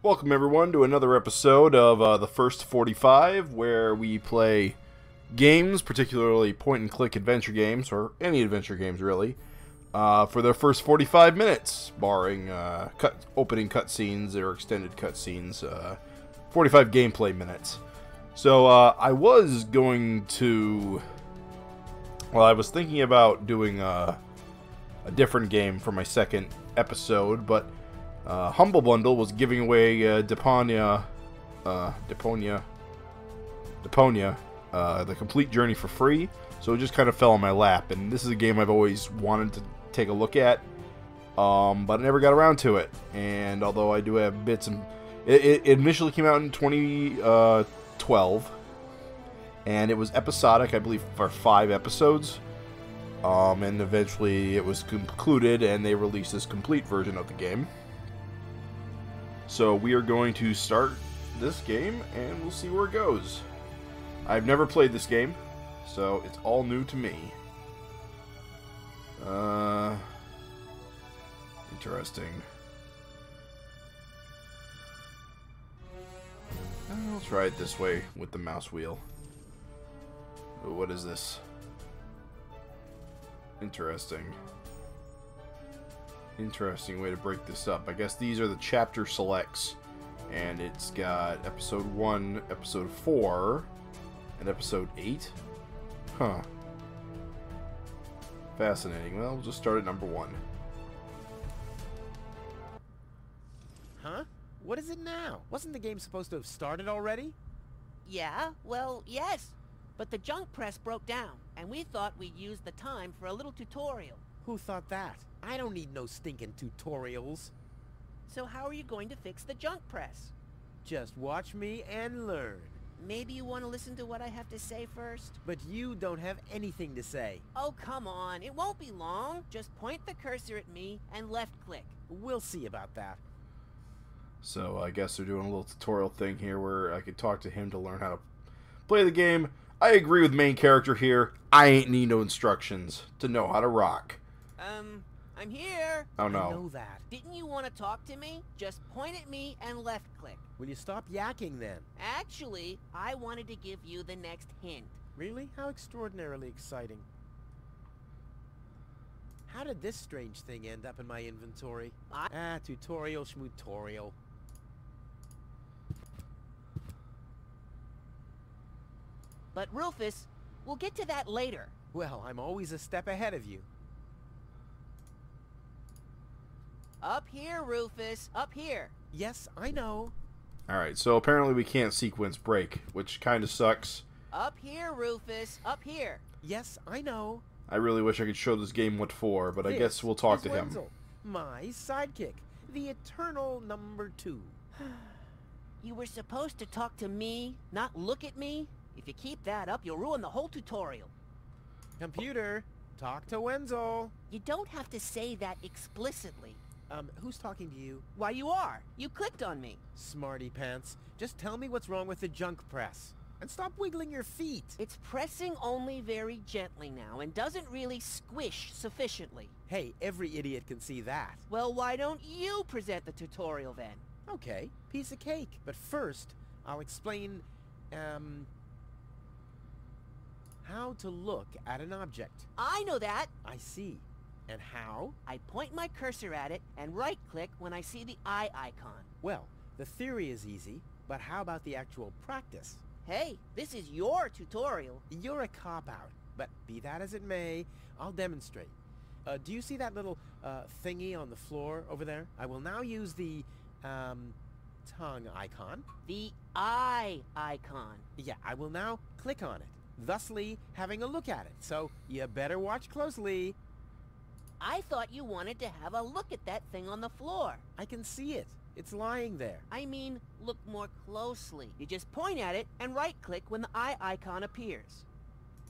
Welcome everyone to another episode of the First 45, where we play games, particularly point-and-click adventure games, or any adventure games really, for their first 45 minutes, barring opening cutscenes or extended cutscenes, 45 gameplay minutes. So I was thinking about doing a different game for my second episode, but Humble Bundle was giving away Deponia, The Complete Journey for free, so it just kind of fell on my lap, and this is a game I've always wanted to take a look at, but I never got around to it, and although I do have bits and... It initially came out in 2012, and it was episodic, I believe, for 5 episodes, and eventually it was concluded, and they released this complete version of the game. So we are going to start this game, and we'll see where it goes. I've never played this game, so it's all new to me. Interesting. I'll try it this way with the mouse wheel. Oh, what is this? Interesting. Interesting way to break this up. I guess these are the chapter selects, and it's got episode 1, episode 4, and episode 8. Huh. Fascinating. Well, we'll just start at number 1. Huh? What is it now? Wasn't the game supposed to have started already? Yeah, well, yes. But the junk press broke down, and we thought we'd use the time for a little tutorial. Who thought that? I don't need no stinking tutorials. So how are you going to fix the junk press? Just watch me and learn. Maybe you want to listen to what I have to say first? But you don't have anything to say. Oh, come on. It won't be long. Just point the cursor at me and left-click. We'll see about that. So I guess they're doing a little tutorial thing here where I could talk to him to learn how to play the game. I agree with main character here. I ain't need no instructions to know how to rock. I'm here. Oh no. I know that. Didn't you want to talk to me? Just point at me and left-click. Will you stop yakking then? Actually, I wanted to give you the next hint. Really? How extraordinarily exciting. How did this strange thing end up in my inventory? Tutorial schmutorial. But Rufus, we'll get to that later. Well, I'm always a step ahead of you. Up here, Rufus. Up here. Yes, I know. Alright, so apparently we can't sequence break, which kind of sucks. Up here, Rufus. Up here. Yes, I know. I really wish I could show this game what for, but I guess we'll talk to him. Wenzel, my sidekick, the eternal number 2. You were supposed to talk to me, not look at me? If you keep that up, you'll ruin the whole tutorial. Computer, talk to Wenzel. You don't have to say that explicitly. Who's talking to you? Why, you are. You clicked on me. Smarty pants. Just tell me what's wrong with the junk press. And stop wiggling your feet. It's pressing only very gently now and doesn't really squish sufficiently. Hey, every idiot can see that. Well, why don't you present the tutorial then? Okay, piece of cake. But first, I'll explain, how to look at an object. I know that. I see. And how? I point my cursor at it and right-click when I see the eye icon. Well, the theory is easy, but how about the actual practice? Hey, this is your tutorial. You're a cop-out, but be that as it may, I'll demonstrate. Do you see that little thingy on the floor over there? I will now use the tongue icon. The eye icon. Yeah, I will now click on it, thusly having a look at it. So you better watch closely. I thought you wanted to have a look at that thing on the floor. I can see it. It's lying there. I mean, look more closely. You just point at it and right-click when the eye icon appears.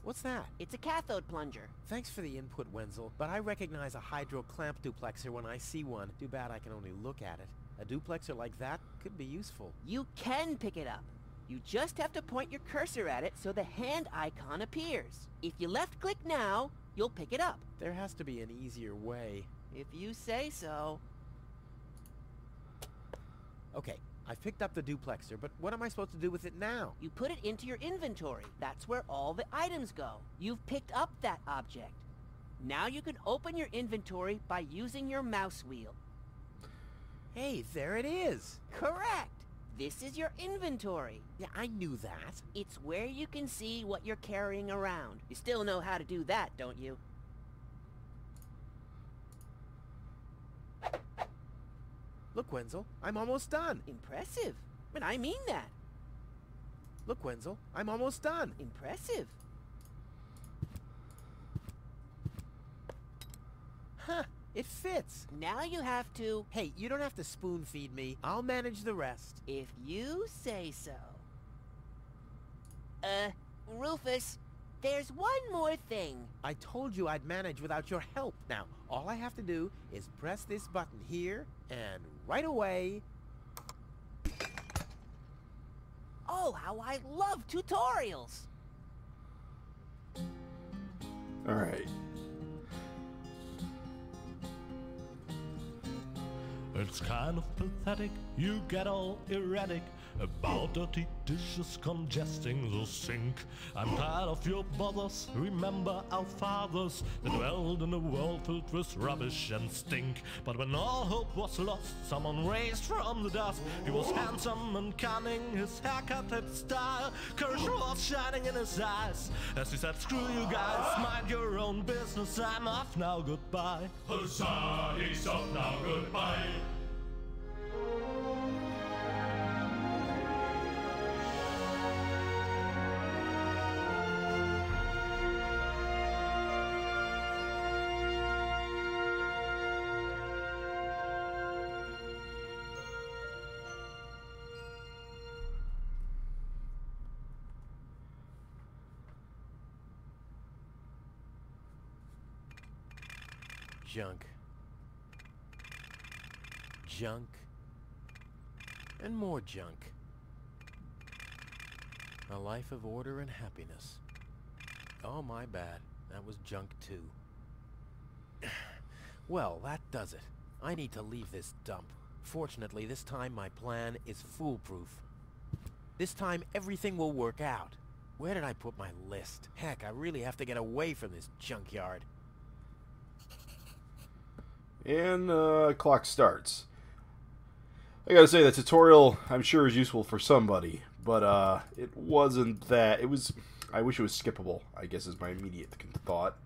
What's that? It's a cathode plunger. Thanks for the input, Wenzel, but I recognize a hydro clamp duplexer when I see one. Too bad I can only look at it. A duplexer like that could be useful. You can pick it up. You just have to point your cursor at it so the hand icon appears. If you left-click now, you'll pick it up. There has to be an easier way. If you say so. Okay, I've picked up the duplexer, but what am I supposed to do with it now? You put it into your inventory. That's where all the items go. You've picked up that object. Now you can open your inventory by using your mouse wheel. Hey, there it is. Correct. This is your inventory. Yeah, I knew that. It's where you can see what you're carrying around. You still know how to do that, don't you? Look, Wenzel, I'm almost done. Impressive. But I mean that. Look, Wenzel, I'm almost done. Impressive. Huh, it fits. Now you have to... Hey, you don't have to spoon feed me. I'll manage the rest. If you say so. Rufus, there's one more thing. I told you I'd manage without your help. Now, all I have to do is press this button here, and right away... Oh, how I love tutorials! Alright. It's kind of pathetic, you get all erratic about dirty dishes congesting the sink. I'm tired of your bothers, remember our fathers that dwelled in a world filled with rubbish and stink. But when all hope was lost, someone raised from the dust. He was handsome and cunning, his haircut had style, courage was shining in his eyes as he said, screw you guys, mind your own business, I'm off now, goodbye. Huzzah, he's off now, goodbye. Junk. Junk. And more junk. A life of order and happiness. Oh, my bad. That was junk too. Well, that does it. I need to leave this dump. Fortunately, this time my plan is foolproof. This time everything will work out. Where did I put my list? Heck, I really have to get away from this junkyard. And clock starts. I gotta say, the tutorial, I'm sure, is useful for somebody, but it wasn't that. It was. I wish it was skippable, I guess, is my immediate thought.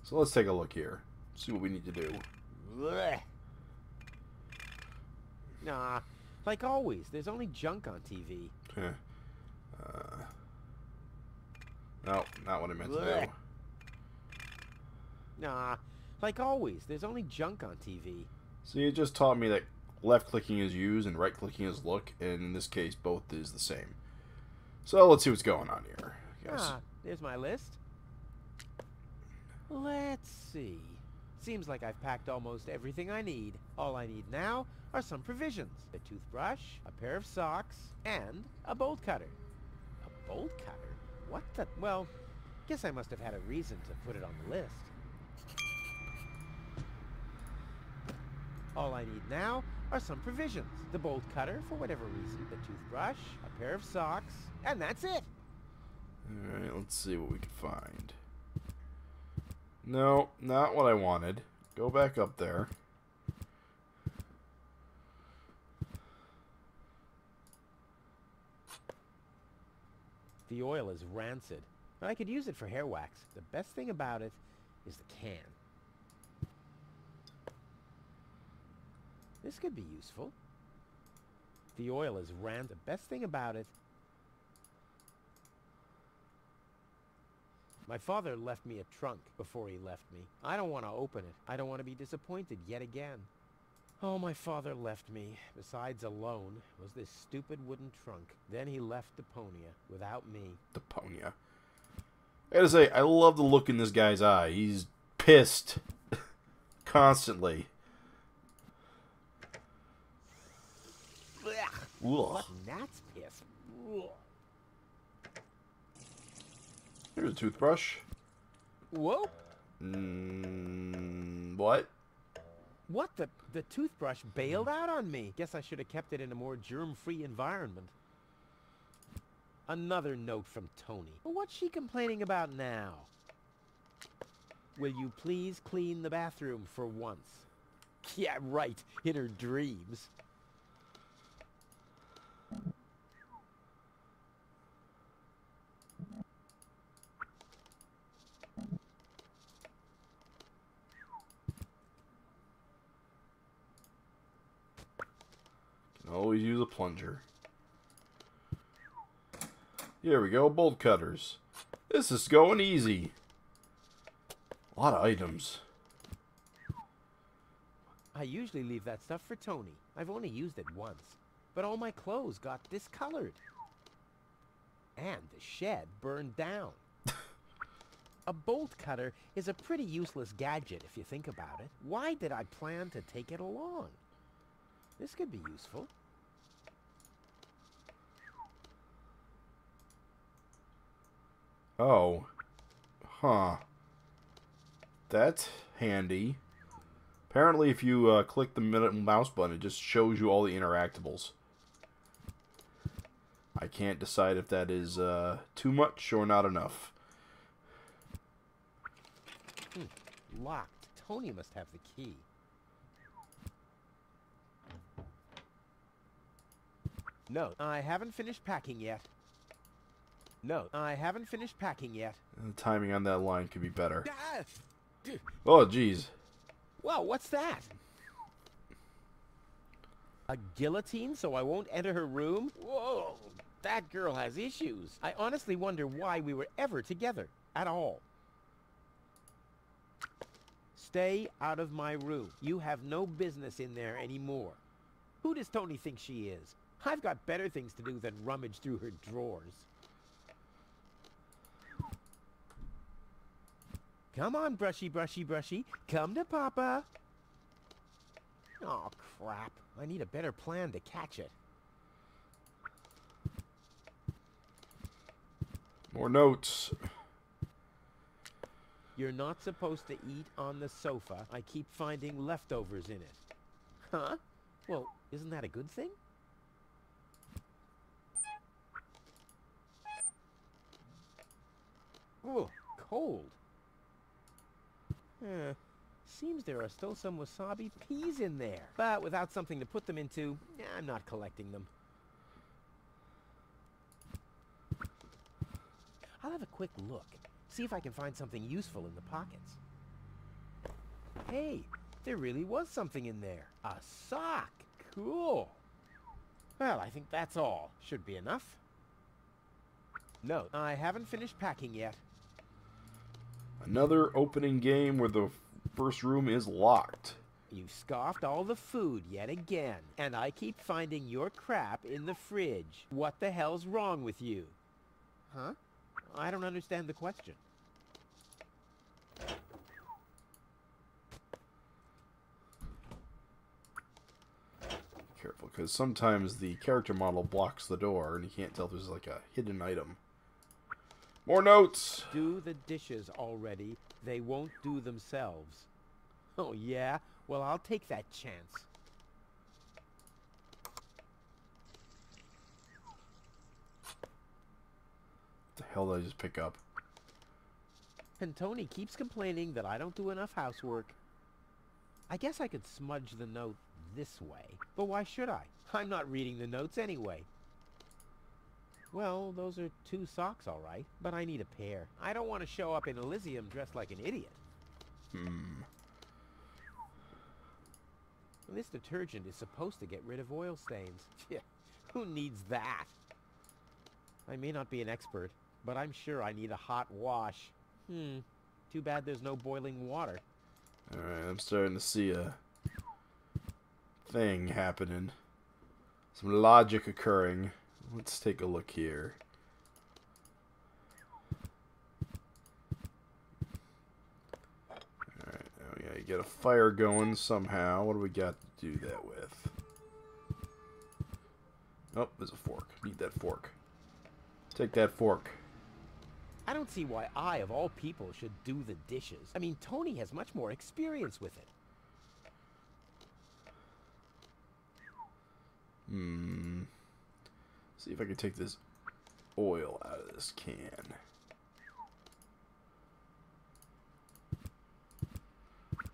So let's take a look here. See what we need to do. Blech. Nah, like always, there's only junk on TV. No, not what I meant to Blech. do. Nah, like always, there's only junk on TV. See, it just taught me that left-clicking is use and right-clicking is look, and in this case, both is the same. So let's see what's going on here. Ah, there's my list. Let's see. Seems like I've packed almost everything I need. All I need now are some provisions. A toothbrush, a pair of socks, and a bolt cutter. A bolt cutter? What the... Well, guess I must have had a reason to put it on the list. All I need now are some provisions. The bolt cutter, for whatever reason, the toothbrush, a pair of socks, and that's it. Alright, let's see what we can find. No, not what I wanted. Go back up there. The oil is rancid, but I could use it for hair wax. The best thing about it is the can. This could be useful. The oil is rancid. The best thing about it... My father left me a trunk before he left me. I don't want to open it. I don't want to be disappointed yet again. All my father left me, besides alone, was this stupid wooden trunk. Then he left Deponia without me. Deponia. I gotta say, I love the look in this guy's eye. He's pissed. Constantly. Ugh. That's piss. Here's a toothbrush. Whoa. What? What? The toothbrush bailed out on me. Guess I should have kept it in a more germ-free environment. Another note from Tony. What's she complaining about now? Will you please clean the bathroom for once? Yeah, right. In her dreams. Can always use a plunger. Here we go, bolt cutters. This is going easy. A lot of items. I usually leave that stuff for Tony. I've only used it once. But all my clothes got discolored. And the shed burned down. A bolt cutter is a pretty useless gadget if you think about it. Why did I plan to take it along? This could be useful. Oh. Huh. That's handy. Apparently, if you click the mouse button, it just shows you all the interactables. I can't decide if that is too much or not enough. Locked. Tony must have the key. No, I haven't finished packing yet. No, I haven't finished packing yet. The timing on that line could be better. Ah! Oh, jeez. Whoa, what's that? A guillotine so I won't enter her room? Whoa, that girl has issues. I honestly wonder why we were ever together at all. Stay out of my room. You have no business in there anymore. Who does Tony think she is? I've got better things to do than rummage through her drawers. Come on, brushy, brushy, brushy. Come to Papa. Oh, crap. I need a better plan to catch it. More notes. You're not supposed to eat on the sofa. I keep finding leftovers in it. Huh? Well, isn't that a good thing? Oh, cold. Seems there are still some wasabi peas in there. But without something to put them into, I'm not collecting them. I'll have a quick look. See if I can find something useful in the pockets. Hey, there really was something in there. A sock. Cool. Well, I think that's all. Should be enough. No, I haven't finished packing yet. Another opening game where the first room is locked. You scoffed all the food yet again, and I keep finding your crap in the fridge. What the hell's wrong with you? Huh? I don't understand the question. Careful, because sometimes the character model blocks the door and you can't tell if there's like a hidden item. More notes! Do the dishes already. They won't do themselves. Oh, yeah? Well, I'll take that chance. What the hell did I just pick up? And Tony keeps complaining that I don't do enough housework. I guess I could smudge the note this way. But why should I? I'm not reading the notes anyway. Well, those are 2 socks, all right. But I need a pair. I don't want to show up in Elysium dressed like an idiot. This detergent is supposed to get rid of oil stains. Who needs that? I may not be an expert, but I'm sure I need a hot wash. Too bad there's no boiling water. Alright, I'm starting to see a thing happening. Some logic occurring. Let's take a look here. Alright, now we gotta get a fire going somehow. What do we got to do that with? Oh, there's a fork. Need that fork. Take that fork. I don't see why I, of all people, should do the dishes. I mean, Tony has much more experience with it. See if I can take this oil out of this can.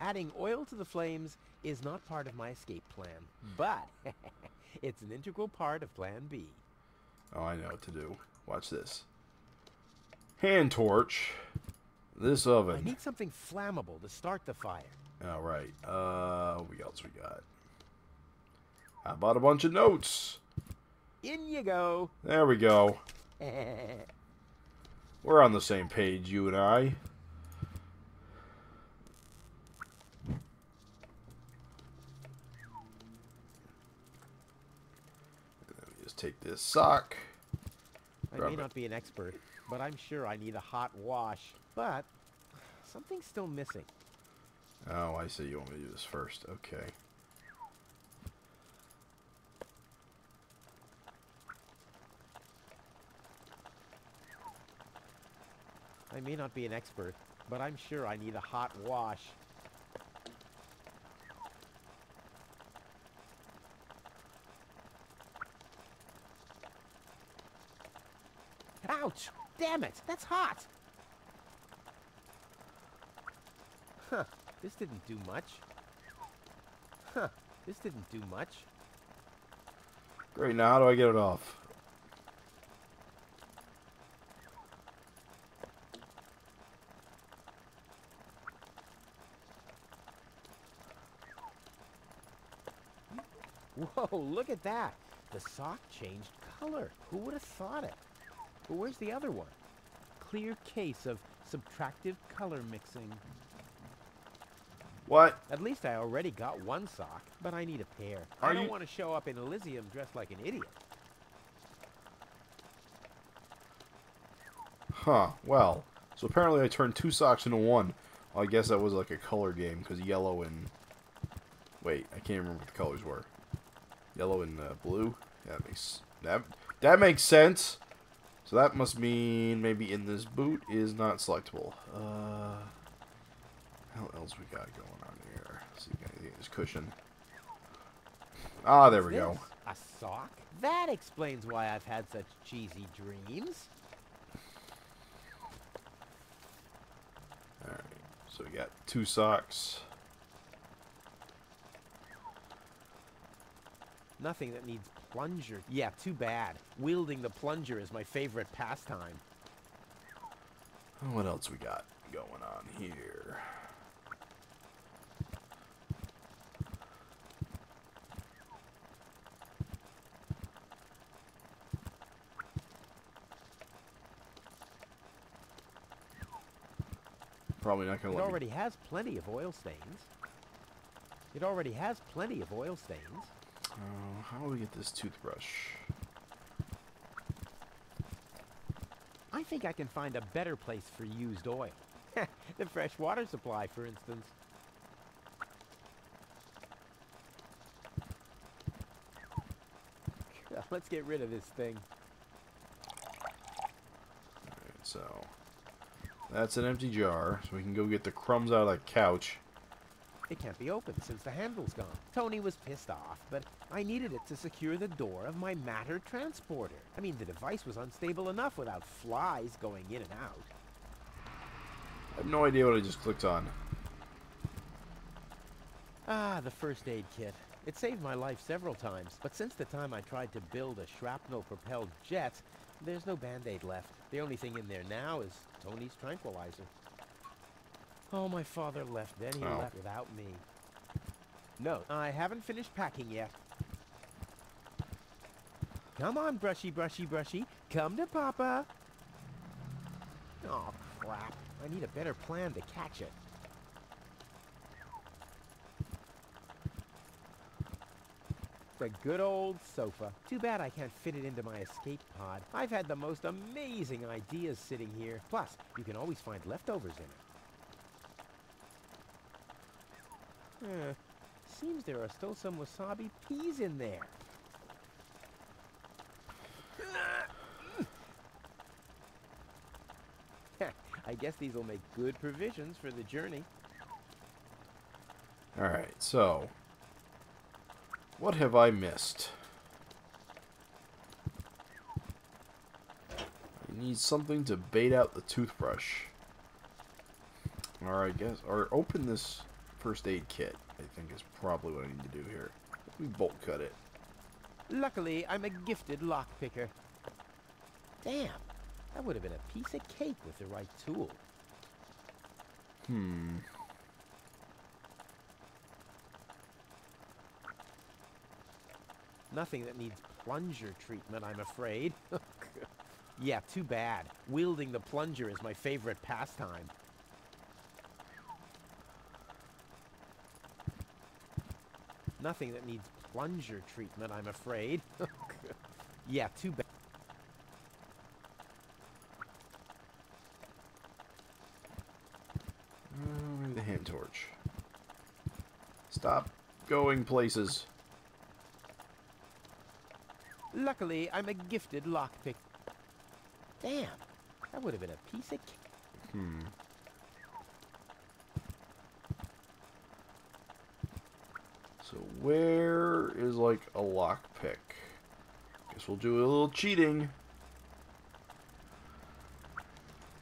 Adding oil to the flames is not part of my escape plan, but it's an integral part of Plan B. Oh, I know what to do. Watch this. Hand torch. This oven. I need something flammable to start the fire. All right. What else we got? How about a bunch of notes? In you go. There we go. We're on the same page, you and I. Let me just take this sock. I may not be an expert, but I'm sure I need a hot wash. But something's still missing. Oh, I see. You want me to do this first. Okay. I may not be an expert, but I'm sure I need a hot wash. Ouch! Damn it! That's hot! Huh. This didn't do much. Huh. This didn't do much. Great. Now how do I get it off? Whoa, look at that. The sock changed color. Who would have thought it? But where's the other one? Clear case of subtractive color mixing. What? At least I already got one sock, but I need a pair. Are I don't you- want to show up in Elysium dressed like an idiot. Huh. Well, so apparently I turned 2 socks into 1. Well, I guess that was like a color game, because yellow and... Wait, I can't remember what the colors were. Yellow and blue? Yeah, that makes sense. So that must mean maybe in this boot is not selectable. What else we got going on here? Let's see if we got anything in this cushion. Ah, there we go. A sock? That explains why I've had such cheesy dreams. Alright, so we got 2 socks. Nothing that needs plunger. Yeah, too bad. Wielding the plunger is my favorite pastime. What else we got going on here? Probably not going It to let me... already has plenty of oil stains. It already has plenty of oil stains. how do we get this toothbrush? I think I can find a better place for used oil. The fresh water supply, for instance. Let's get rid of this thing. Alright, so... That's an empty jar, so we can go get the crumbs out of that couch. It can't be opened since the handle's gone. Tony was pissed off, but I needed it to secure the door of my matter transporter. I mean, the device was unstable enough without flies going in and out. I have no idea what I just clicked on. Ah, the first aid kit. It saved my life several times, but since the time I tried to build a shrapnel-propelled jet, there's no Band-Aid left. The only thing in there now is Tony's tranquilizer. Oh, my father left, then he left without me. No, I haven't finished packing yet. Come on, Brushy, Brushy, Brushy. Come to Papa. Oh, crap. I need a better plan to catch it. It's a good old sofa. Too bad I can't fit it into my escape pod. I've had the most amazing ideas sitting here. Plus, you can always find leftovers in it. Seems there are still some wasabi peas in there. I guess these will make good provisions for the journey. Alright, so... What have I missed? Need something to bait out the toothbrush. Or I guess, or open this first aid kit, I think is probably what I need to do here. Let me bolt cut it. Luckily, I'm a gifted lockpicker. Damn, that would have been a piece of cake with the right tool. Nothing that needs plunger treatment, I'm afraid. Yeah, too bad. Wielding the plunger is my favorite pastime. Nothing that needs plunger treatment, I'm afraid. Yeah, too bad. The hand torch. Stop going places. Luckily, I'm a gifted lockpick. Damn, that would have been a piece of cake. So where is like a lockpick? Guess we'll do a little cheating.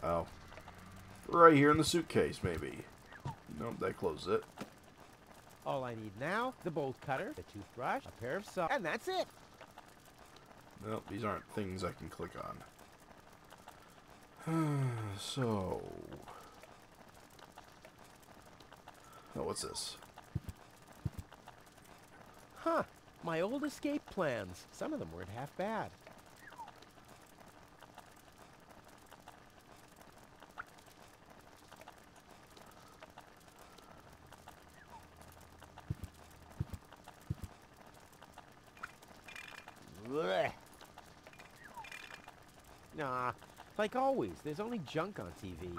Oh. Right here in the suitcase, maybe. Nope, that closes it. All I need now, the bolt cutter, the toothbrush, a pair of socks, and that's it. Nope, these aren't things I can click on. So... Oh, what's this? Huh, my old escape plans. Some of them weren't half bad. Blech. Nah, like always, there's only junk on TV.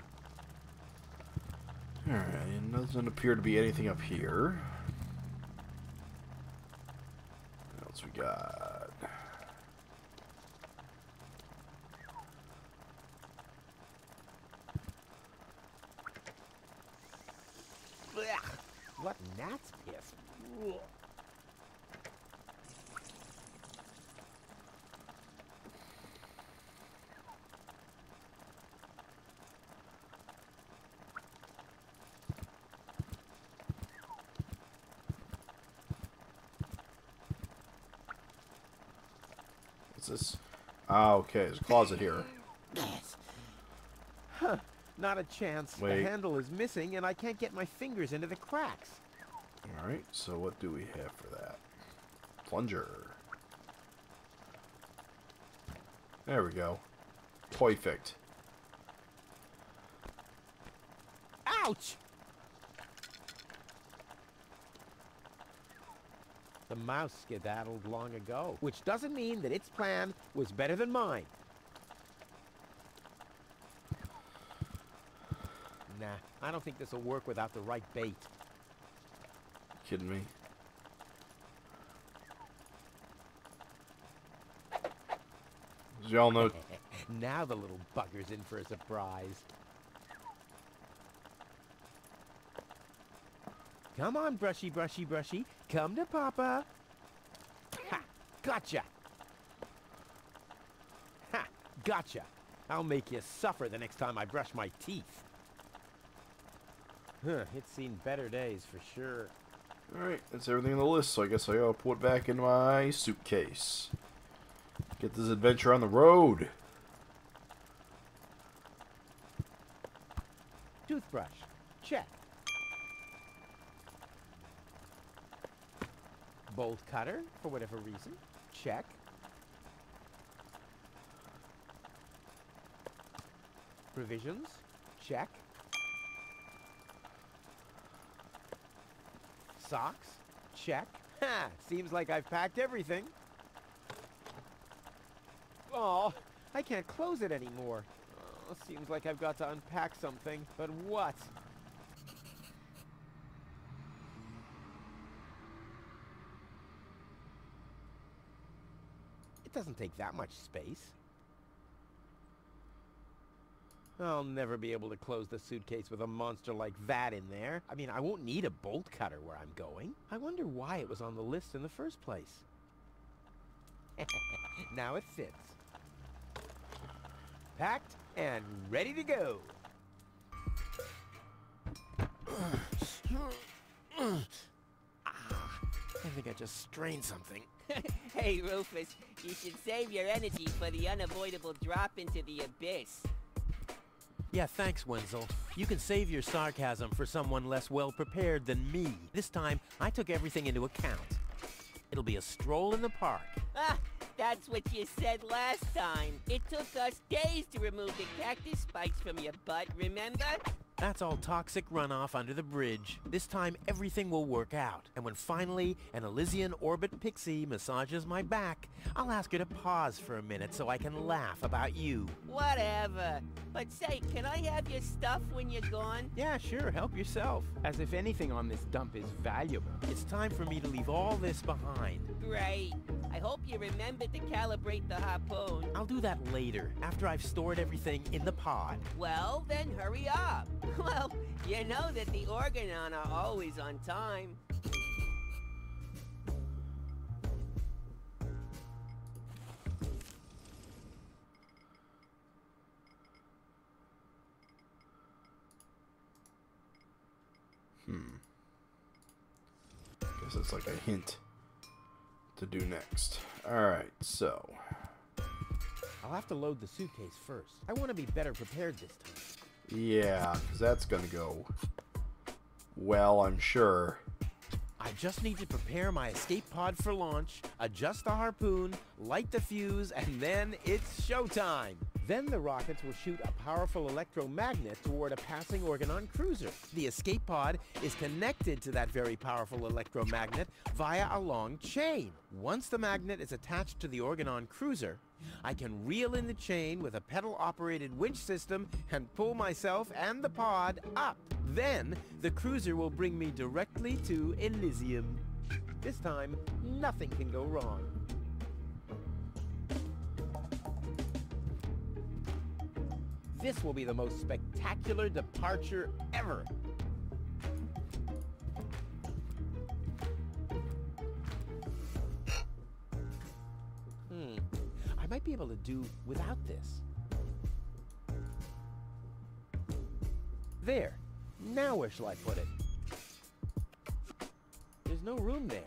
Alright, and doesn't appear to be anything up here. What else we got? Blech. What gnat's piss? Ugh. What's this? Ah, okay, there's a closet here. Huh, not a chance. Wait. The handle is missing and I can't get my fingers into the cracks. Alright, so what do we have for that? Plunger. There we go. Perfect. Ouch! The mouse skedaddled long ago, which doesn't mean that its plan was better than mine. Nah, I don't think this will work without the right bait. Kidding me? As y'all know, Now the little bugger's in for a surprise. Come on, brushy, brushy, brushy. Come to Papa. Ha! Gotcha! Ha! Gotcha! I'll make you suffer the next time I brush my teeth. Huh, it's seen better days for sure. alright, that's everything on the list, so I guess I gotta put it back in my suitcase. Get this adventure on the road. Toothbrush. Check. Bolt cutter, for whatever reason. Check. Provisions. Check. Socks. Check. Ha! Seems like I've packed everything. Oh, I can't close it anymore. Oh, seems like I've got to unpack something. But what? It doesn't take that much space. I'll never be able to close the suitcase with a monster like that in there. I mean, I won't need a bolt cutter where I'm going. I wonder why it was on the list in the first place. Now it fits. packed and ready to go. I think I just strained something. Hey, Rufus, you should save your energy for the unavoidable drop into the abyss. Yeah, thanks, Wenzel. You can save your sarcasm for someone less well-prepared than me. This time, I took everything into account. It'll be a stroll in the park. Ah, that's what you said last time. It took us days to remove the cactus spikes from your butt, remember? That's all toxic runoff under the bridge. This time, everything will work out. And when finally an Elysian orbit pixie massages my back, I'll ask her to pause for a minute so I can laugh about you. Whatever. But say, can I have your stuff when you're gone? Yeah, sure, help yourself. As if anything on this dump is valuable. It's time for me to leave all this behind. Great. I hope you remember to calibrate the harpoon. I'll do that later, after I've stored everything in the pod. Well, then hurry up. Well, you know that the Organon are always on time. Guess it's like a hint to do next. Alright, so. I'll have to load the suitcase first. I want to be better prepared this time. Yeah, because that's going to go well, I'm sure. I just need to prepare my escape pod for launch, adjust the harpoon, light the fuse, and then it's showtime. Then the rockets will shoot a powerful electromagnet toward a passing Organon cruiser. The escape pod is connected to that very powerful electromagnet via a long chain. Once the magnet is attached to the Organon cruiser, I can reel in the chain with a pedal-operated winch system and pull myself and the pod up. Then, the cruiser will bring me directly to Elysium. This time, nothing can go wrong. This will be the most spectacular departure ever. I might be able to do without this. There. Now where shall I put it? There's no room there.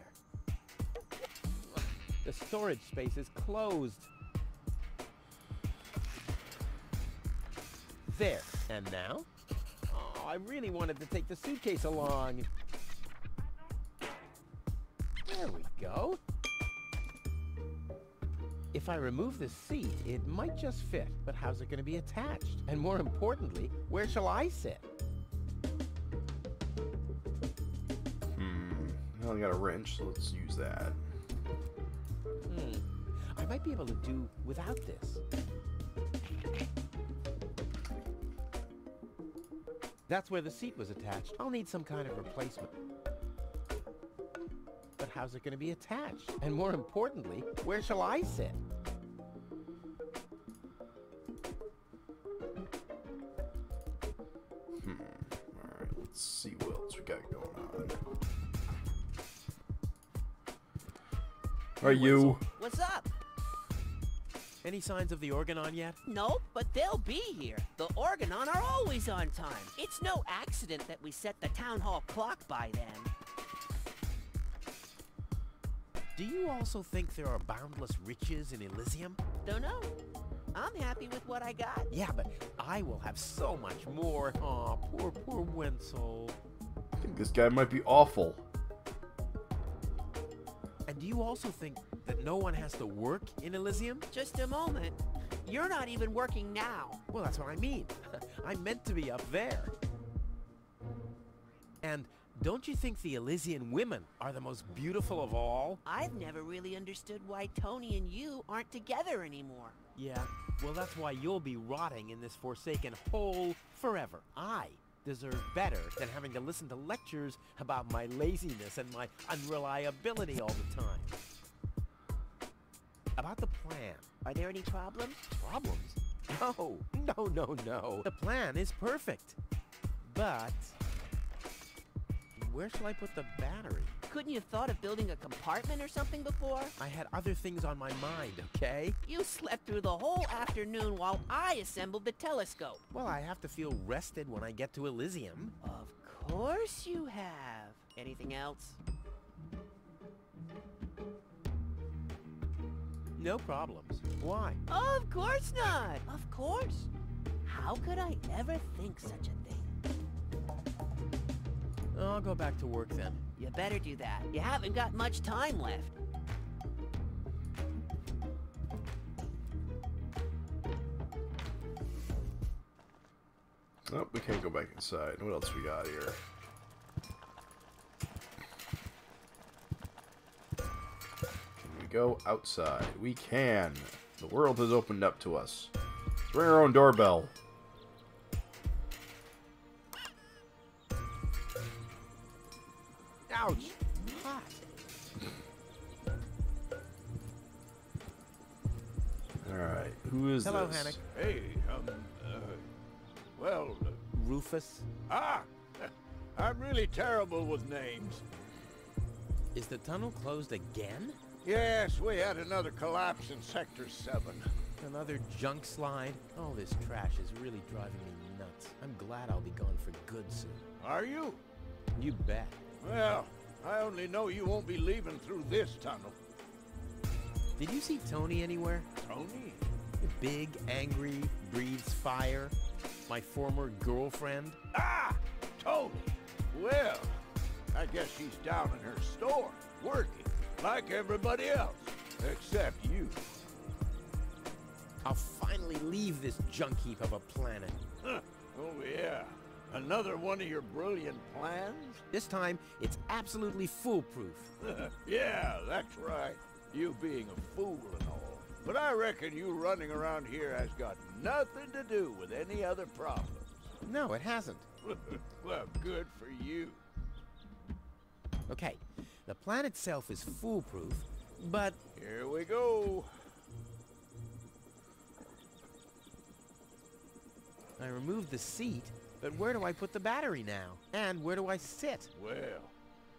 The storage space is closed. There. And now? Oh, I really wanted to take the suitcase along. There we go. If I remove the seat, it might just fit, but how's it going to be attached? And more importantly, where shall I sit? I only got a wrench, so let's use that. I might be able to do without this. That's where the seat was attached. I'll need some kind of replacement. But how's it going to be attached? And more importantly, where shall I sit? Alright, let's see what else we got going on. Alright, you. What's up? Any signs of the Organon yet? Nope, but they'll be here. The Organon are always on time. It's no accident that we set the town hall clock by then. Do you also think there are boundless riches in Elysium? Don't know. I'm happy with what I got. Yeah, but I will have so much more. Aw, poor Wenzel. I think this guy might be awful. And do you also think that no one has to work in Elysium? Just a moment. You're not even working now. Well, that's what I mean. I'm meant to be up there. And don't you think the Elysian women are the most beautiful of all? I've never really understood why Tony and you aren't together anymore. Yeah, well, that's why you'll be rotting in this forsaken hole forever. I deserve better than having to listen to lectures about my laziness and my unreliability all the time. About the plan. Are there any problems? Problems? No. The plan is perfect. But where shall I put the battery? Couldn't you have thought of building a compartment or something before? I had other things on my mind, okay? You slept through the whole afternoon while I assembled the telescope. Well, I have to feel rested when I get to Elysium. Of course you have. Anything else? No problems. Why? Of course not. Of course. How could I ever think such a thing? I'll go back to work then. You better do that. You haven't got much time left. Oh, we can't go back inside. What else we got here? Can we go outside? We can. The world has opened up to us. Let's ring our own doorbell. Ouch! Hot. Alright, who is Hello, this? Hannick. Hey, well, Rufus? I'm really terrible with names. Is the tunnel closed again? Yes, we had another collapse in Sector 7. Another junk slide? All this trash is really driving me nuts. I'm glad I'll be gone for good soon. Are you? You bet. Well, I only know you won't be leaving through this tunnel. Did you see Tony anywhere? Tony? Big, angry, breathes fire. My former girlfriend. Ah! Tony! Well, I guess she's down in her store, working, like everybody else, except you. I'll finally leave this junk heap of a planet. Huh. Oh, yeah. Another one of your brilliant plans? This time, it's absolutely foolproof. Yeah, that's right. You being a fool and all. But I reckon you running around here has got nothing to do with any other problems. No, it hasn't. Well, good for you. Okay, the plan itself is foolproof, but... Here we go. I removed the seat, but where do I put the battery now? And where do I sit? Well,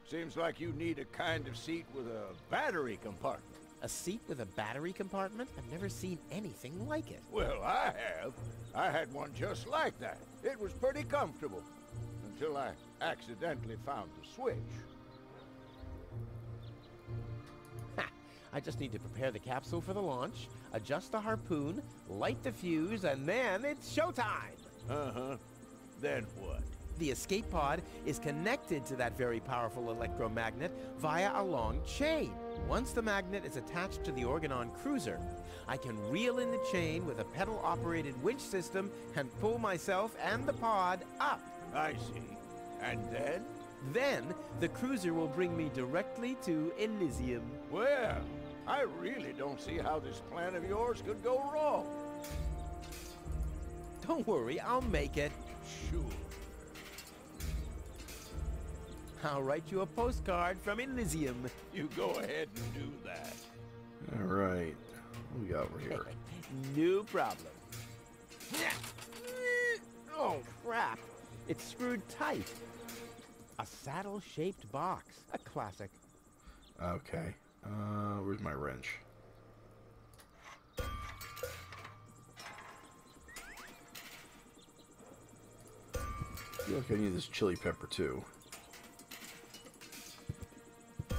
seems like you need a kind of seat with a battery compartment. A seat with a battery compartment? I've never seen anything like it. Well, I have. I had one just like that. It was pretty comfortable. Until I accidentally found the switch. Ha! I just need to prepare the capsule for the launch, adjust the harpoon, light the fuse, and then it's showtime! Uh-huh. Then what? The escape pod is connected to that very powerful electromagnet via a long chain. Once the magnet is attached to the Organon cruiser, I can reel in the chain with a pedal-operated winch system and pull myself and the pod up. I see. And then? Then, the cruiser will bring me directly to Elysium. Well, I really don't see how this plan of yours could go wrong. Don't worry, I'll make it. Sure. I'll write you a postcard from Elysium. You go ahead and do that. Alright. What we got over here? No problem. Oh, crap. It's screwed tight. A saddle-shaped box. A classic. Okay. Where's my wrench? I feel like I need this chili pepper too.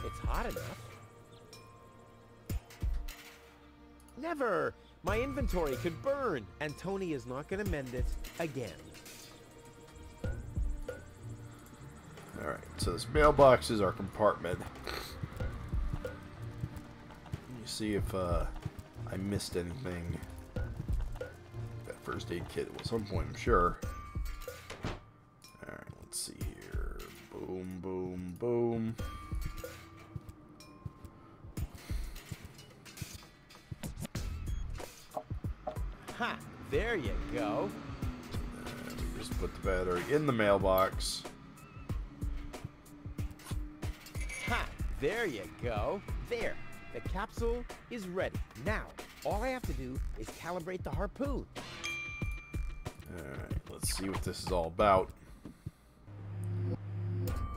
It's hot enough. Never! My inventory could burn, and Tony is not going to mend it again. Alright, so this mailbox is our compartment. Let me see if I missed anything. That first aid kit at some point, I'm sure. Alright, let's see here. Boom, boom, boom. Ha! There you go. And we just put the battery in the mailbox. Ha! There you go. There. The capsule is ready. Now, all I have to do is calibrate the harpoon. Alright, let's see what this is all about.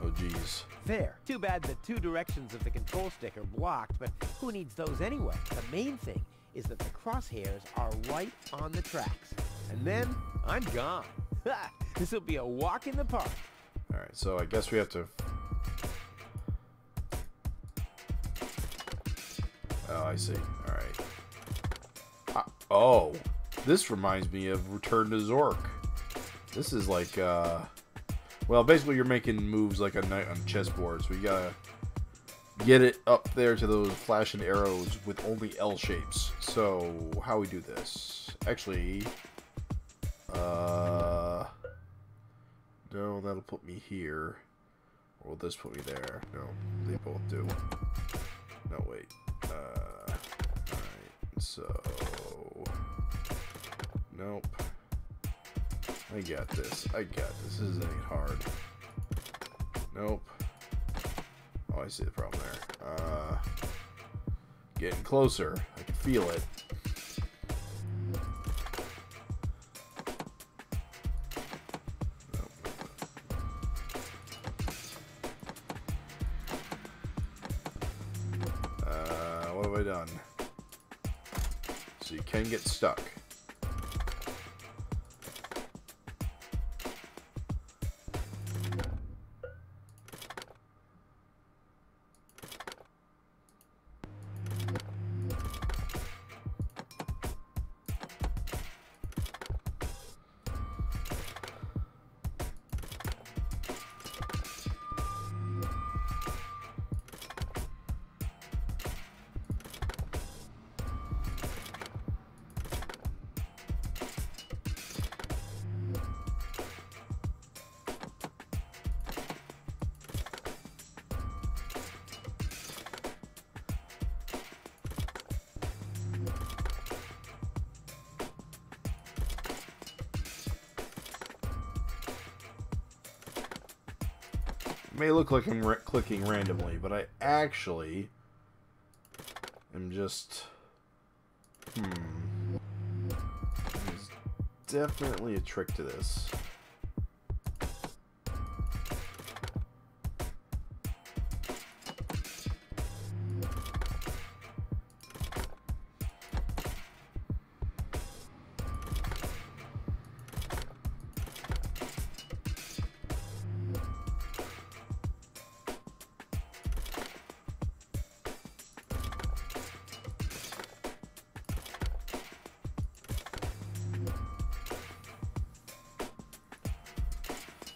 Oh, geez. There. Too bad the two directions of the control stick are blocked, but who needs those anyway? The main thing is that the crosshairs are right on the tracks. And then I'm gone. Ha! This will be a walk in the park. Alright, so I guess we have to... Oh, I see. Alright. Oh! This reminds me of Return to Zork. This is like, well, basically you're making moves like a knight on chessboard, so you gotta get it up there to those flashing arrows with only L shapes. So, how we do this? Actually, no, that'll put me here. Or will this put me there? No, they both do. No, wait. Alright, so... Nope. I got this. This isn't any hard. Nope. Oh, I see the problem there. Getting closer. I can feel it. What have I done? So you can get stuck. It may look like I'm clicking randomly, but I actually am just... There's definitely a trick to this.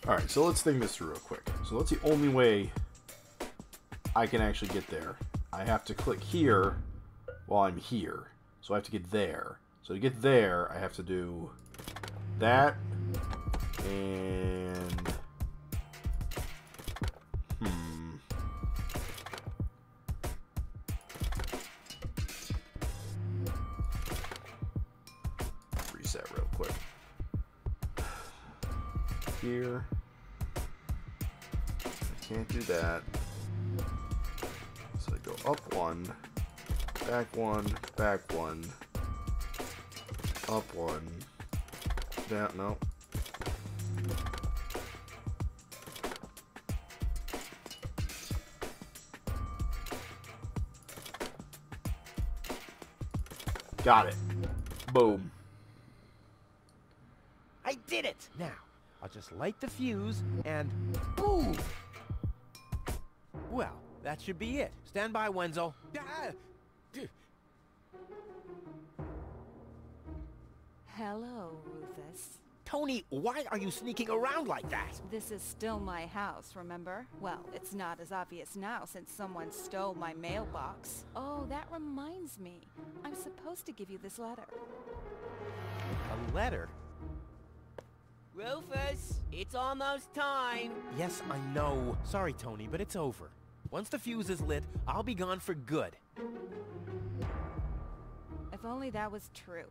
Alright, so let's think this through real quick. So that's the only way I can actually get there. I have to click here while I'm here. So I have to get there. So to get there, I have to do that and... Reset real quick. Here. Can't do that. So I go up one, back one, back one, up one, down, no. Got it. Boom. I did it! Now, I'll just light the fuse and boom! Well, that should be it. Stand by, Wenzel. Hello, Rufus. Tony, why are you sneaking around like that? This is still my house, remember? Well, it's not as obvious now since someone stole my mailbox. Oh, that reminds me. I'm supposed to give you this letter. A letter? Rufus, it's almost time. Yes, I know. Sorry, Tony, but it's over. Once the fuse is lit, I'll be gone for good. If only that was true.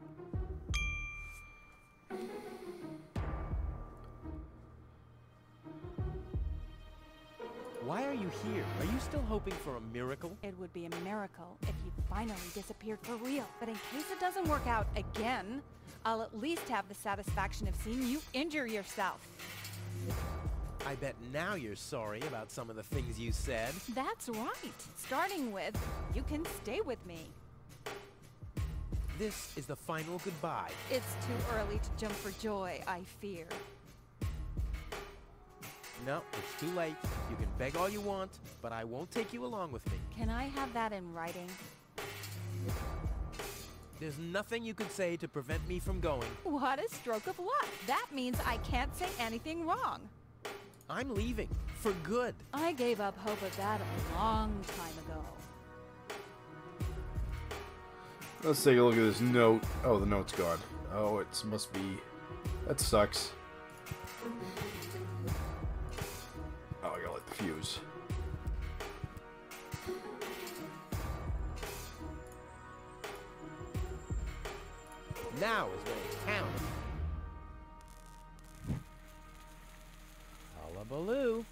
Why are you here? Are you still hoping for a miracle? It would be a miracle if you finally disappeared for real. But in case it doesn't work out again, I'll at least have the satisfaction of seeing you injure yourself. I bet now you're sorry about some of the things you said. That's right. Starting with, you can stay with me. This is the final goodbye. It's too early to jump for joy, I fear. No, it's too late. You can beg all you want, but I won't take you along with me. Can I have that in writing? There's nothing you could say to prevent me from going. What a stroke of luck. That means I can't say anything wrong. I'm leaving. For good. I gave up hope of that a long time ago. Let's take a look at this note. Oh, the note's gone. Oh, it must be... That sucks. Oh, I gotta light the fuse. Now is when it counts. Hullabaloo.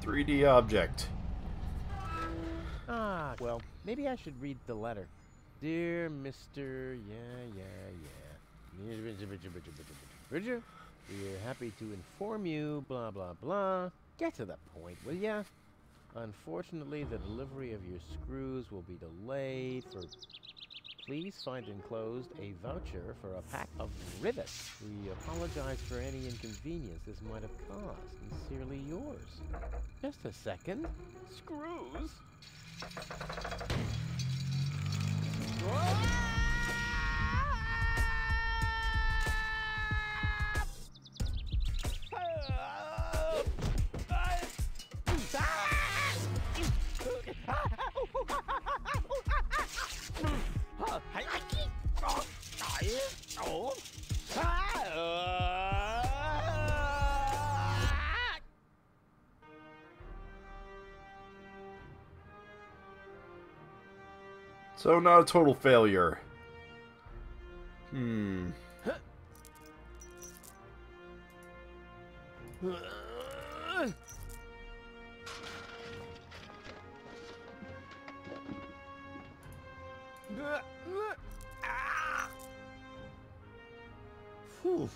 .3D object. Ah, well, maybe I should read the letter. Dear Mr. Bridger, we're happy to inform you, blah, blah, blah. Get to the point, will ya? Unfortunately, the delivery of your screws will be delayed for... Please find enclosed a voucher for a pack of rivets. We apologize for any inconvenience this might have caused. Sincerely yours. Just a second. Screws? So not a total failure. Whew,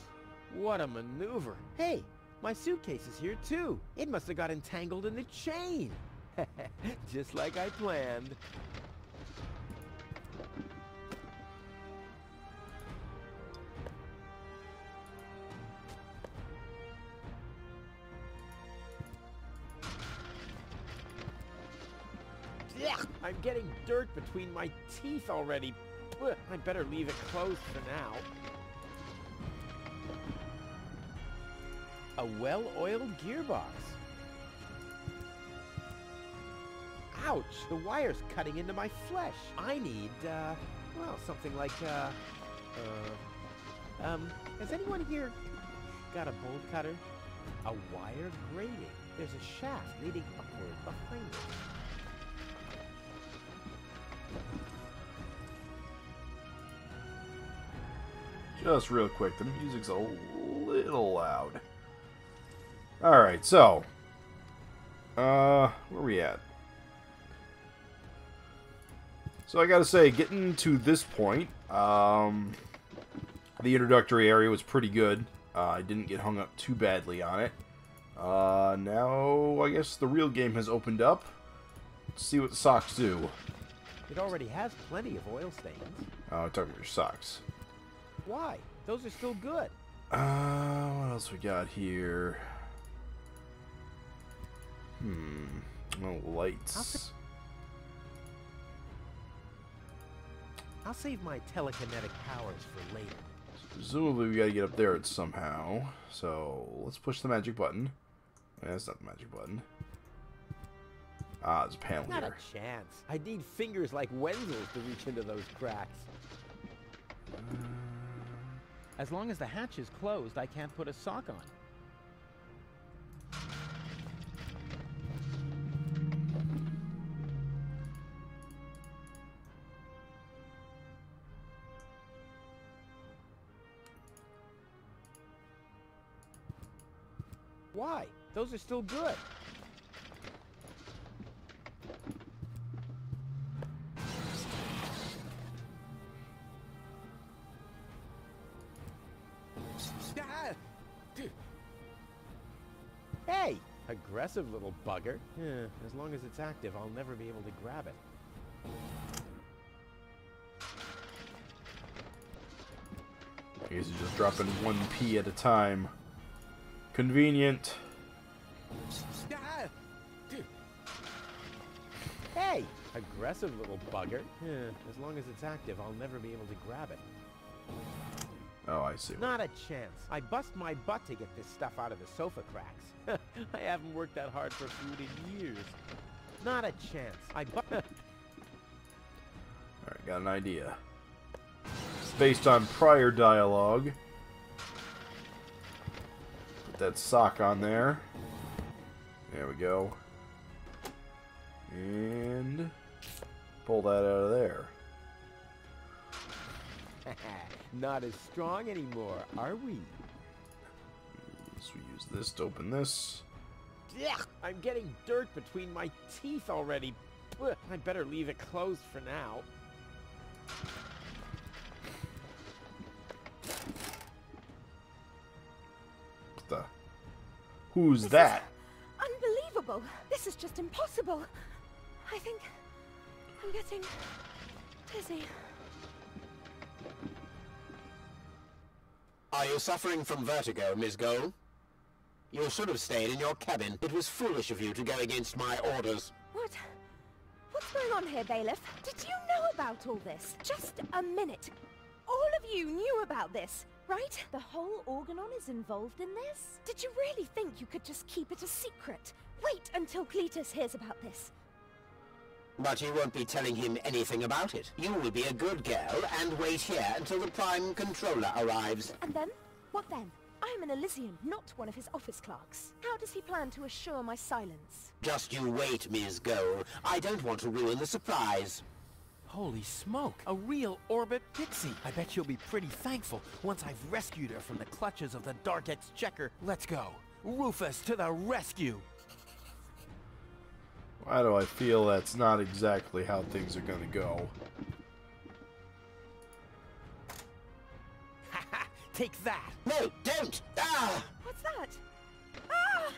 what a maneuver. Hey, my suitcase is here too. It must have got entangled in the chain. Just like I planned. I'm getting dirt between my teeth already. I better leave it closed for now. A well-oiled gearbox. Ouch! The wire's cutting into my flesh. I need, well, something like, has anyone here got a bolt cutter? A wire grating. There's a shaft leading upward behind it. Just real quick, the music's a little loud. Alright, so... where are we at? So I gotta say, getting to this point, the introductory area was pretty good. I didn't get hung up too badly on it. Now, I guess the real game has opened up. Let's see what the socks do. It already has plenty of oil stains. Oh, I'm talking about your socks. Why? Those are still good. What else we got here? Oh, lights. I'll save my telekinetic powers for later. So presumably we gotta get up there somehow. So, let's push the magic button. That's not the magic button. Ah, there's a panel Not here. a chance. I need fingers like Wenzel's to reach into those cracks. As long as the hatch is closed, I can't put a sock on. Why? Those are still good. aggressive little bugger. Yeah, as long as it's active, I'll never be able to grab it. I guess you're just dropping 1p at a time. Convenient. Ah! Dude. Hey! Aggressive little bugger. Yeah, as long as it's active, I'll never be able to grab it. Oh, I see. Not a chance. I bust my butt to get this stuff out of the sofa cracks. I haven't worked that hard for food in years. Not a chance. Alright, got an idea. It's based on prior dialogue. Put that sock on there. There we go. And pull that out of there. Not as strong anymore, are we? So we use this to open this. Yeah, I'm getting dirt between my teeth already. Ugh, I better leave it closed for now. Who's that? Unbelievable! This is just impossible. I think I'm getting dizzy. Are you suffering from vertigo, Miss Gold? You should have stayed in your cabin. It was foolish of you to go against my orders. What's going on here, Bailiff? Did you know about all this? Just a minute. All of you knew about this, right? The whole Organon is involved in this? Did you really think you could just keep it a secret? Wait until Cletus hears about this. But you won't be telling him anything about it. You will be a good girl and wait here until the Prime Controller arrives. And then? What then? I am an Elysian, not one of his office clerks. How does he plan to assure my silence? Just you wait, Ms. Gold. I don't want to ruin the surprise. Holy smoke! A real orbit pixie! I bet she'll be pretty thankful once I've rescued her from the clutches of the Dark Exchequer. Let's go! Rufus to the rescue! Why do I feel that's not exactly how things are gonna go? Haha! Take that! No, don't! Ah! What's that? Ah!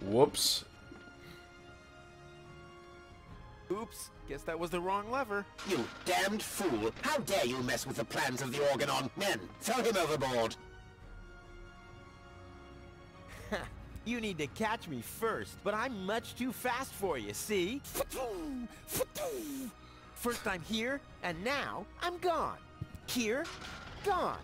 Whoops. Oops, guess that was the wrong lever. You damned fool! How dare you mess with the plans of the Organon? Men, throw him overboard! You need to catch me first, but I'm much too fast for you, see? First I'm here, and now I'm gone. Here, gone.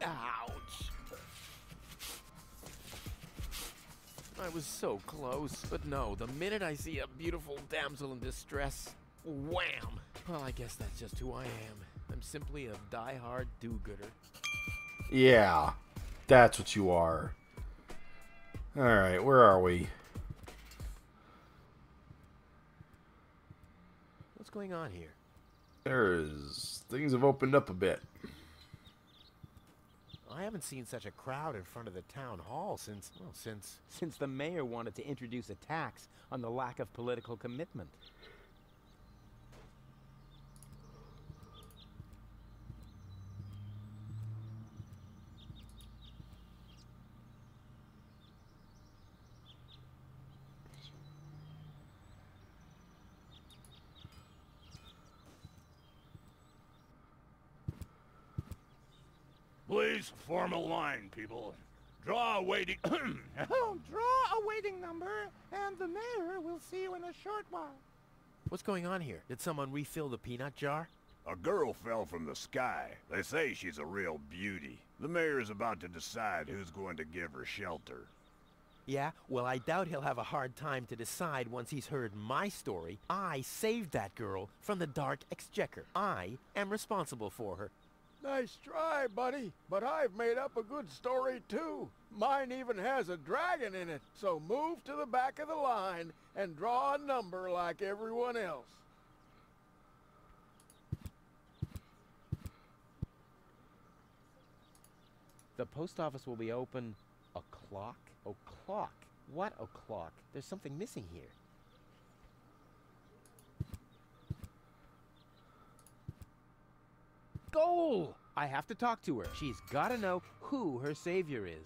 Ouch. I was so close, but no, the minute I see a beautiful damsel in distress, wham! Well, I guess that's just who I am. I'm simply a die-hard do-gooder. Yeah, that's what you are. Alright, where are we? What's going on here? Things have opened up a bit. I haven't seen such a crowd in front of the town hall since the mayor wanted to introduce a tax on the lack of political commitment. Please form a line, people. Draw a waiting... Draw a waiting number, and the mayor will see you in a short while. What's going on here? Did someone refill the peanut jar? A girl fell from the sky. They say she's a real beauty. The mayor's about to decide who's going to give her shelter. Yeah, well, I doubt he'll have a hard time to decide once he's heard my story. I saved that girl from the Dark Exchequer. I am responsible for her. Nice try, buddy. But I've made up a good story, too. Mine even has a dragon in it. So move to the back of the line and draw a number like everyone else. The post office will be open o'clock? O'clock? What o'clock? There's something missing here. Goal! I have to talk to her. She's got to know who her savior is.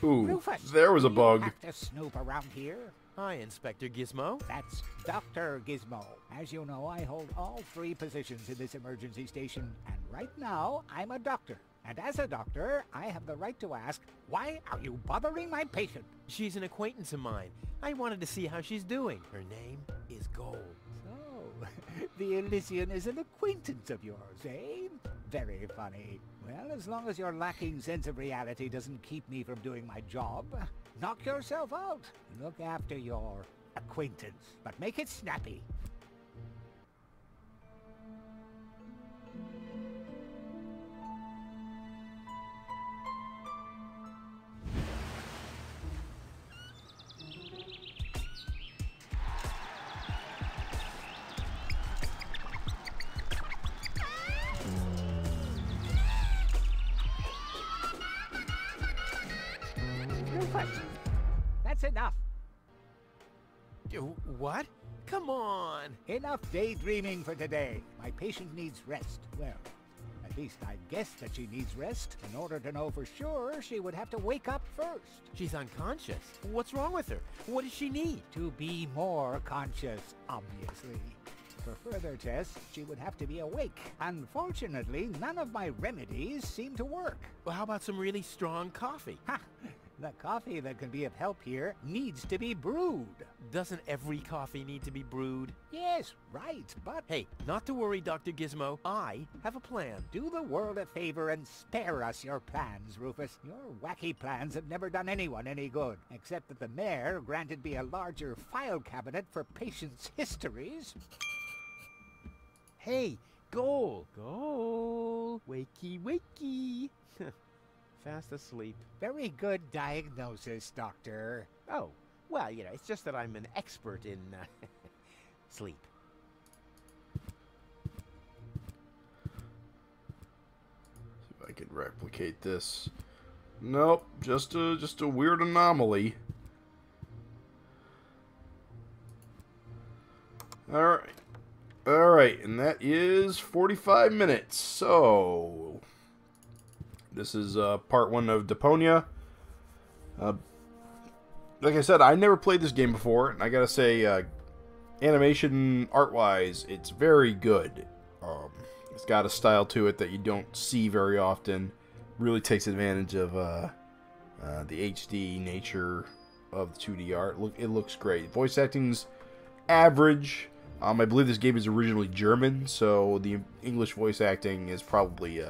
Ooh, Rufus, there was a bug. You have to snoop around here. Hi, Inspector Gizmo. That's Dr. Gizmo. As you know, I hold all 3 positions in this emergency station, and right now, I'm a doctor. And as a doctor, I have the right to ask, why are you bothering my patient? She's an acquaintance of mine. I wanted to see how she's doing. Her name is Gold. So, the Elysian is an acquaintance of yours, eh? Very funny. Well, as long as your lacking sense of reality doesn't keep me from doing my job, knock yourself out. Look after your acquaintance, but make it snappy. That's enough. What? Come on! Enough daydreaming for today. My patient needs rest. Well, at least I guess that she needs rest. In order to know for sure, she would have to wake up first. She's unconscious. What's wrong with her? What does she need? To be more conscious, obviously. For further tests, she would have to be awake. Unfortunately, none of my remedies seem to work. Well, how about some really strong coffee? Ha! The coffee that can be of help here needs to be brewed. Doesn't every coffee need to be brewed? Yes, right, but... Hey, not to worry, Dr. Gizmo. I have a plan. Do the world a favor and spare us your plans, Rufus. Your wacky plans have never done anyone any good, except that the mayor granted me a larger file cabinet for patients' histories. Hey, Goal! Goal! Wakey, wakey! Fast asleep. Very good diagnosis, Doctor. Oh, well, you know, it's just that I'm an expert in sleep. See if I can replicate this. Nope, just a weird anomaly. All right, and that is 45 minutes. So this is part 1 of Deponia. Like I said, I never played this game before, and I gotta say, animation, art-wise, it's very good. It's got a style to it that you don't see very often. Really takes advantage of the HD nature of the 2D art. It looks great. Voice acting's average. I believe this game is originally German, so the English voice acting is probably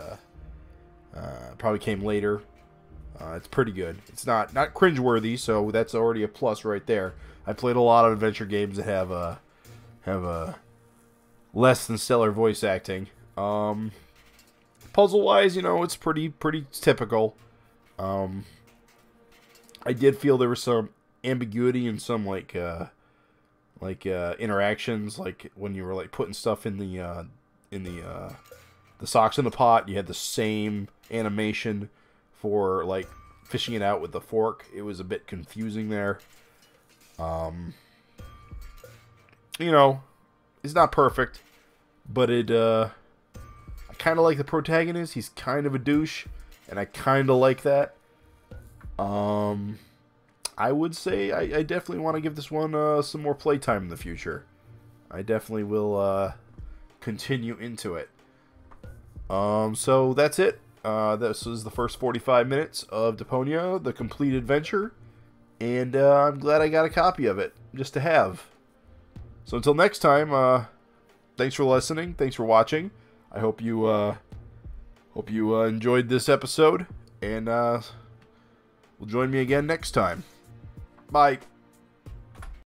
came later. It's pretty good. It's not cringeworthy, so that's already a plus right there. I played a lot of adventure games that have a less than stellar voice acting. Puzzle-wise, you know, it's pretty typical. I did feel there was some ambiguity in some like interactions, like when you were like putting stuff in the socks in the pot. You had the same animation for like fishing it out with the fork. It was a bit confusing there. You know, it's not perfect, but I kind of like the protagonist. He's kind of a douche, and I kind of like that. I would say I definitely want to give this one some more playtime in the future. I definitely will continue into it. So that's it. This is the first 45 minutes of Deponia, The Complete Adventure. And I'm glad I got a copy of it, just to have. So until next time, thanks for listening. Thanks for watching. I hope you enjoyed this episode. And will join me again next time. Bye.